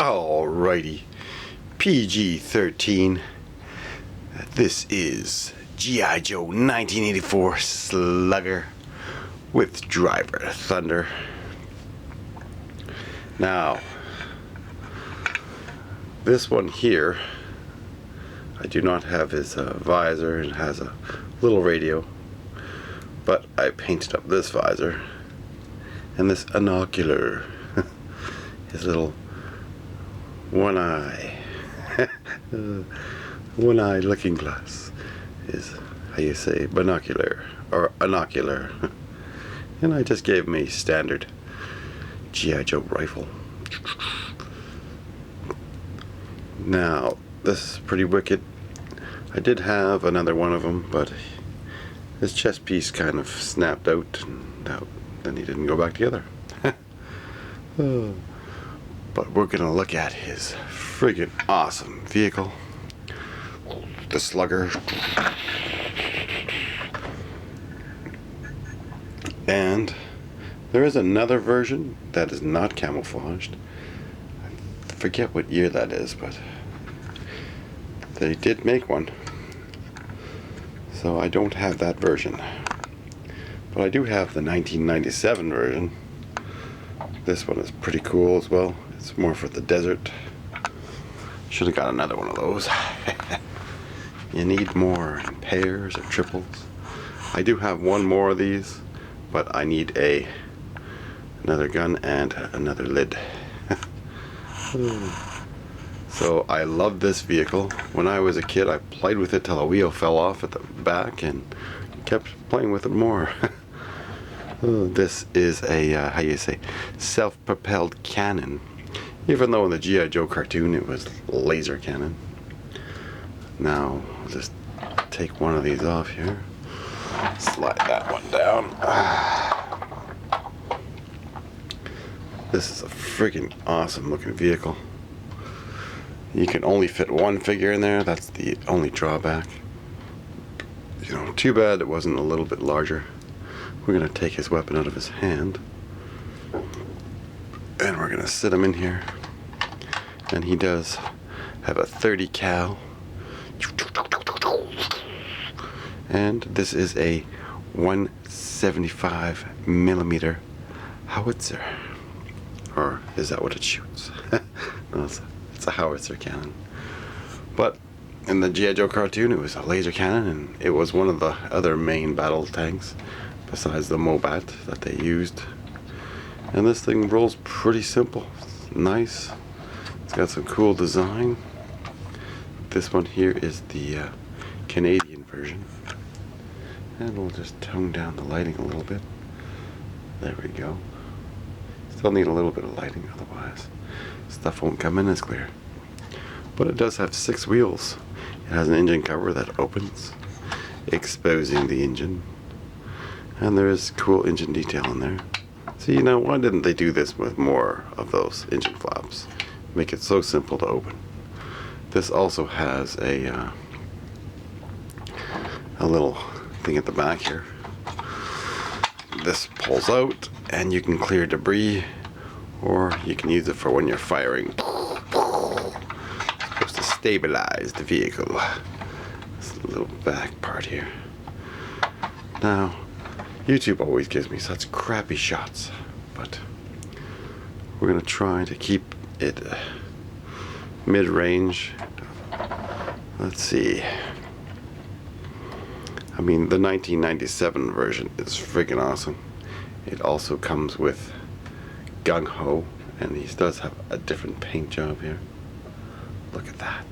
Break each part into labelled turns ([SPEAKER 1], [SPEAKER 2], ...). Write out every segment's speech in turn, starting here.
[SPEAKER 1] Alrighty, PG-13. This is G.I.Joe 1984 Slugger with Driver Thunder. Now, this one here, I do not have his visor. It has a little radio, but I painted up this visor and this binocular, his little one eye looking glass is how you say binocular or inocular. And I just gave him a standard G.I. Joe rifle. Now this is pretty wicked. I did have another one of them, but his chest piece kind of snapped out and then he didn't go back together. But we're gonna look at his friggin' awesome vehicle, the Slugger. And there is another version that is not camouflaged. I forget what year that is, but they did make one. So I don't have that version. But I do have the 1997 version. This one is pretty cool as well. It's more for the desert. Should have got another one of those. You need more in pairs or triples. I do have one more of these, but I need another gun and another lid. So I love this vehicle. When I was a kid, I played with it till a wheel fell off at the back and kept playing with it more. This is a, how you say, self-propelled cannon. Even though in the G.I. Joe cartoon it was laser cannon. Now, I'll just take one of these off here. Slide that one down. This is a freaking awesome looking vehicle. You can only fit one figure in there. That's the only drawback. You know, too bad it wasn't a little bit larger. We're going to take his weapon out of his hand. And we're going to sit him in here. And he does have a 30 cal. And this is a 175 millimeter howitzer. Or is that what it shoots? No, it's a howitzer cannon. But in the G.I. Joe cartoon it was a laser cannon, and it was one of the other main battle tanks besides the Mobat that they used. And this thing rolls pretty simple. It's nice. It's got some cool design. This one here is the Canadian version. And we'll just tone down the lighting a little bit. There we go. Still need a little bit of lighting, otherwise stuff won't come in as clear. But it does have 6 wheels. It has an engine cover that opens, exposing the engine. And there is cool engine detail in there. So, you know, why didn't they do this with more of those engine flaps? Make it so simple to open. This also has a little thing at the back here. This pulls out and you can clear debris, or you can use it for when you're firing. It's supposed to stabilize the vehicle. This little back part here. Now, YouTube always gives me such crappy shots, but we're going to try to keep it mid-range. Let's see. I mean, the 1997 version is friggin' awesome. It also comes with Gung Ho, and he does have a different paint job here. Look at that.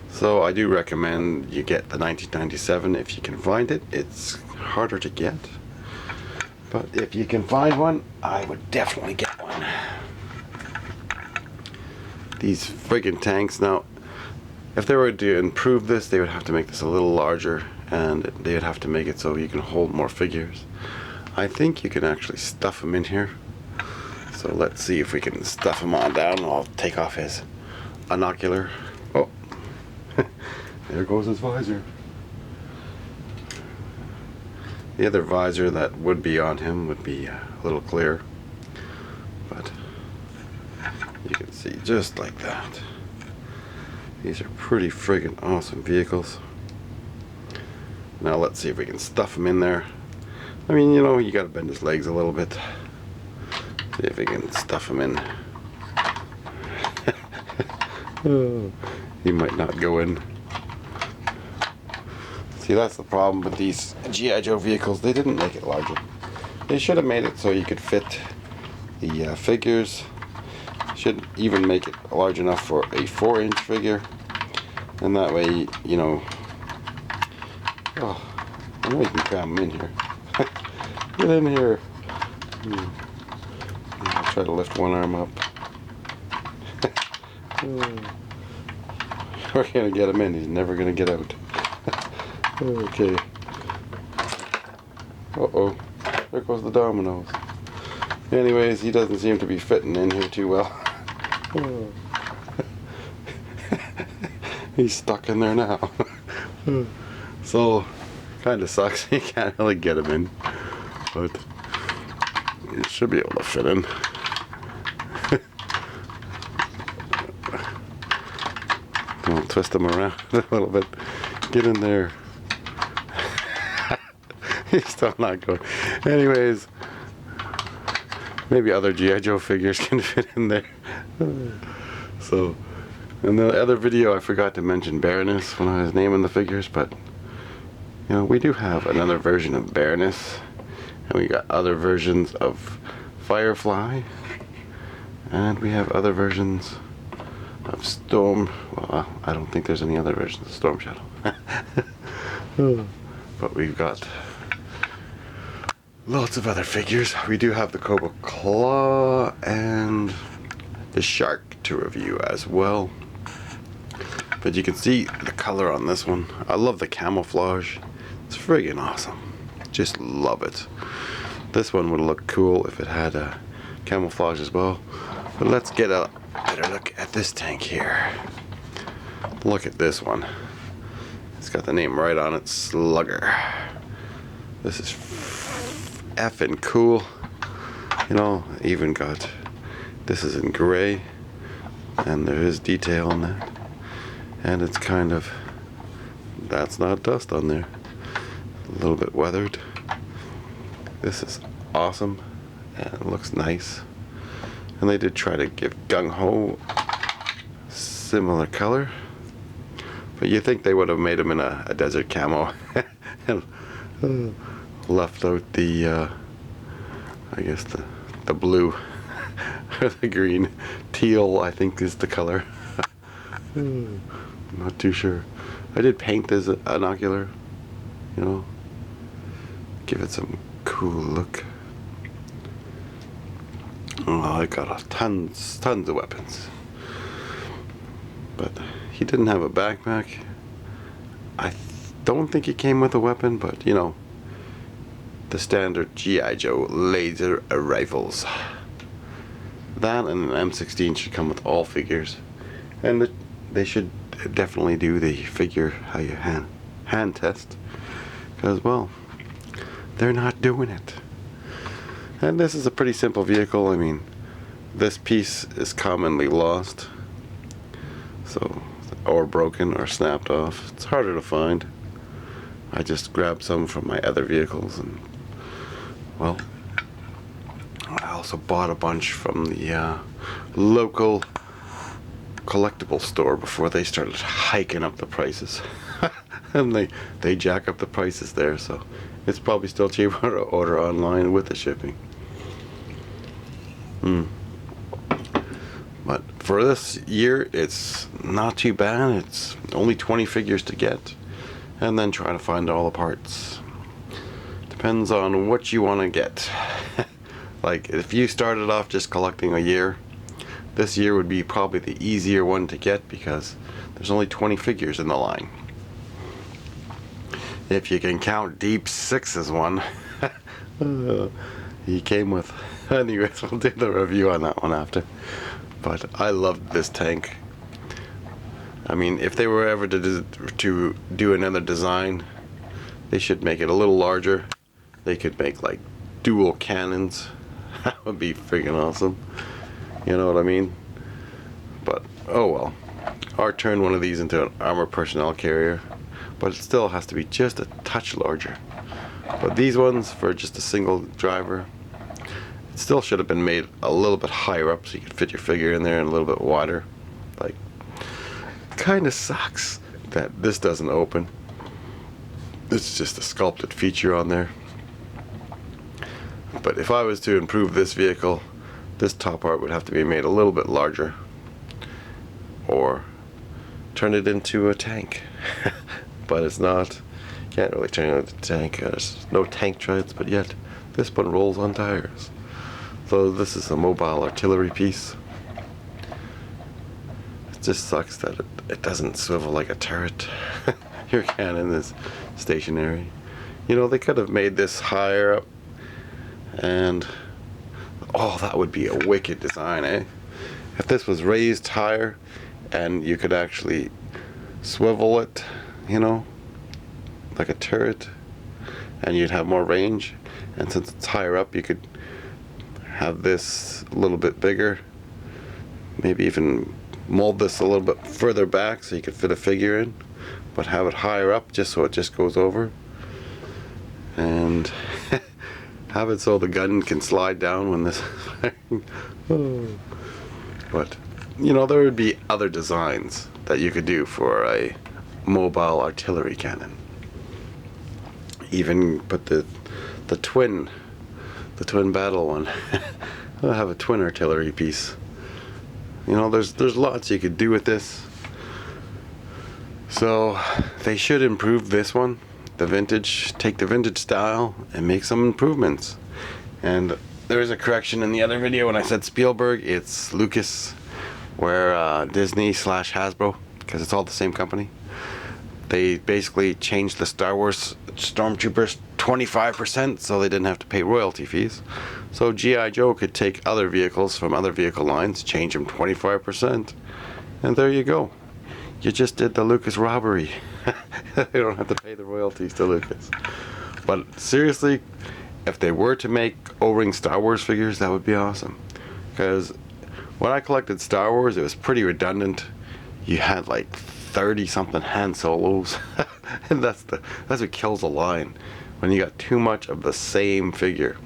[SPEAKER 1] So I do recommend you get the 1997 if you can find it. It's harder to get, but if you can find one, I would definitely get one. These friggin' tanks, now if they were to improve this, they would have to make this a little larger, and they would have to make it so you can hold more figures. I think you can actually stuff them in here. So let's see if we can stuff him on down. I'll take off his binocular. Oh, there goes his visor. The other visor that would be on him would be a little clear, but See, just like that. These are pretty friggin' awesome vehicles. Now let's see if we can stuff him in there. I mean, you know, you gotta bend his legs a little bit. See if we can stuff him in. Oh, he might not go in. See, that's the problem with these G.I. Joe vehicles. They didn't make it larger. They should have made it so you could fit the figures. Should even make it large enough for a 4-inch figure. And that way, you know... Oh, I know you can cram them in here. Get in here. I'll try to lift one arm up. We're gonna get him in. He's never gonna get out. Okay. Uh-oh. There goes the dominoes. Anyways, he doesn't seem to be fitting in here too well. He's stuck in there now. So, kind of sucks. You can't really get him in. But you should be able to fit in. I'll twist him around a little bit. Get in there. He's still not going. Anyways, maybe other G.I. Joe figures can fit in there. So, in the other video I forgot to mention Baroness when I was naming the figures, but you know, we do have another version of Baroness, and we got other versions of Firefly, and we have other versions of Storm. Well, I don't think there's any other versions of Storm Shadow. But we've got lots of other figures. We do have the Cobra Claw and the Shark to review as well. But you can see the color on this one. I love the camouflage. It's friggin' awesome. Just love it. This one would look cool if it had a camouflage as well. But let's get a better look at this tank here. Look at this one. It's got the name right on it, Slugger. This is effing cool. You know, even got, this is in gray, and there is detail on that. And it's kind of, that's not dust on there. A little bit weathered. This is awesome, and it looks nice. And they did try to give Gung Ho similar color, but you think they would have made him in a desert camo and left out the I guess the blue or the green. Teal, I think, is the color. I'm not too sure. I did paint this binocular, you know, give it some cool look. Oh, I got tons of weapons. But he didn't have a backpack. I don't think he came with a weapon, but you know, the standard G.I. Joe laser rifles. That and an M16 should come with all figures. And they should definitely do the figure how you hand test. Because, well, they're not doing it. And this is a pretty simple vehicle. I mean, this piece is commonly lost, so, or broken or snapped off. It's harder to find. I just grabbed some from my other vehicles, and well, I also bought a bunch from the local collectible store before they started hiking up the prices. And they jack up the prices there, so it's probably still cheaper to order online with the shipping. But for this year, it's not too bad. It's only 20 figures to get, and then try to find all the parts. Depends on what you want to get. Like, if you started off just collecting a year, this year would be probably the easier one to get because there's only 20 figures in the line. If you can count Deep Six's one, he came with. Anyways, we'll do the review on that one after. But I loved this tank. I mean, if they were ever to do another design, they should make it a little larger. They could make like dual cannons. That would be freaking awesome. You know what I mean? But oh well. Or turn one of these into an armored personnel carrier, but it still has to be just a touch larger. But these ones, for just a single driver, it still should have been made a little bit higher up so you could fit your figure in there and a little bit wider. Like, kind of sucks that this doesn't open. It's just a sculpted feature on there. But if I was to improve this vehicle, this top part would have to be made a little bit larger, or turn it into a tank. But it's not. Can't really turn it into a tank. There's no tank treads, but yet this one rolls on tires. So this is a mobile artillery piece. It just sucks that it doesn't swivel like a turret. Your cannon is stationary. You know, they could have made this higher up, and oh, that would be a wicked design, eh? If this was raised higher and you could actually swivel it, you know, like a turret, and you'd have more range. And since it's higher up, you could have this a little bit bigger, maybe even mold this a little bit further back so you could fit a figure in, but have it higher up just so it just goes over, and have it so the gun can slide down when this oh. But you know, there would be other designs that you could do for a mobile artillery cannon. Even put the twin battle one. I'll have a twin artillery piece. You know, there's lots you could do with this. So they should improve this one, the vintage, take the vintage style and make some improvements. And there is a correction in the other video when I said Spielberg, it's Lucas, where Disney / Hasbro, because it's all the same company. They basically changed the Star Wars Stormtroopers 25% so they didn't have to pay royalty fees. So G.I. Joe could take other vehicles from other vehicle lines, change them 25%, and there you go. You just did the Lucas robbery. You don't have to pay the royalties to Lucas. But seriously, if they were to make O-ring Star Wars figures, that would be awesome. Because when I collected Star Wars, it was pretty redundant. You had like 30 something Han Solos. And that's what kills a line, when you got too much of the same figure.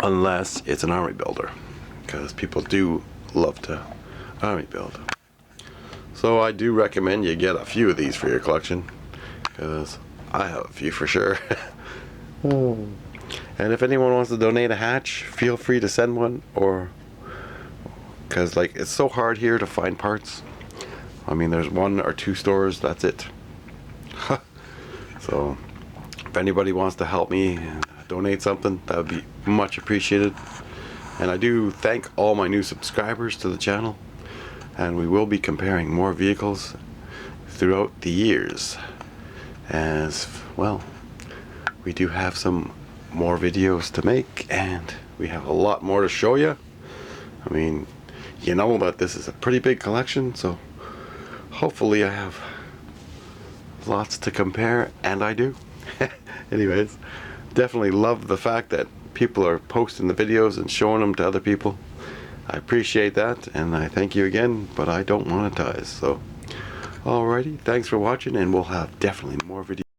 [SPEAKER 1] Unless it's an army builder, because people do love to army build. So I do recommend you get a few of these for your collection, because I have a few for sure. And if anyone wants to donate a hatch, feel free to send one, or because like it's so hard here to find parts. I mean, there's 1 or 2 stores, that's it. So if anybody wants to help me and donate something, that would be much appreciated. And I do thank all my new subscribers to the channel, and we will be comparing more vehicles throughout the years, as well. We do have some more videos to make, and we have a lot more to show you. I mean, you know that this is a pretty big collection, so hopefully I have lots to compare, and I do. Anyways, definitely love the fact that people are posting the videos and showing them to other people. I appreciate that, and I thank you again, but I don't monetize. So alrighty, thanks for watching, and we'll have definitely more videos.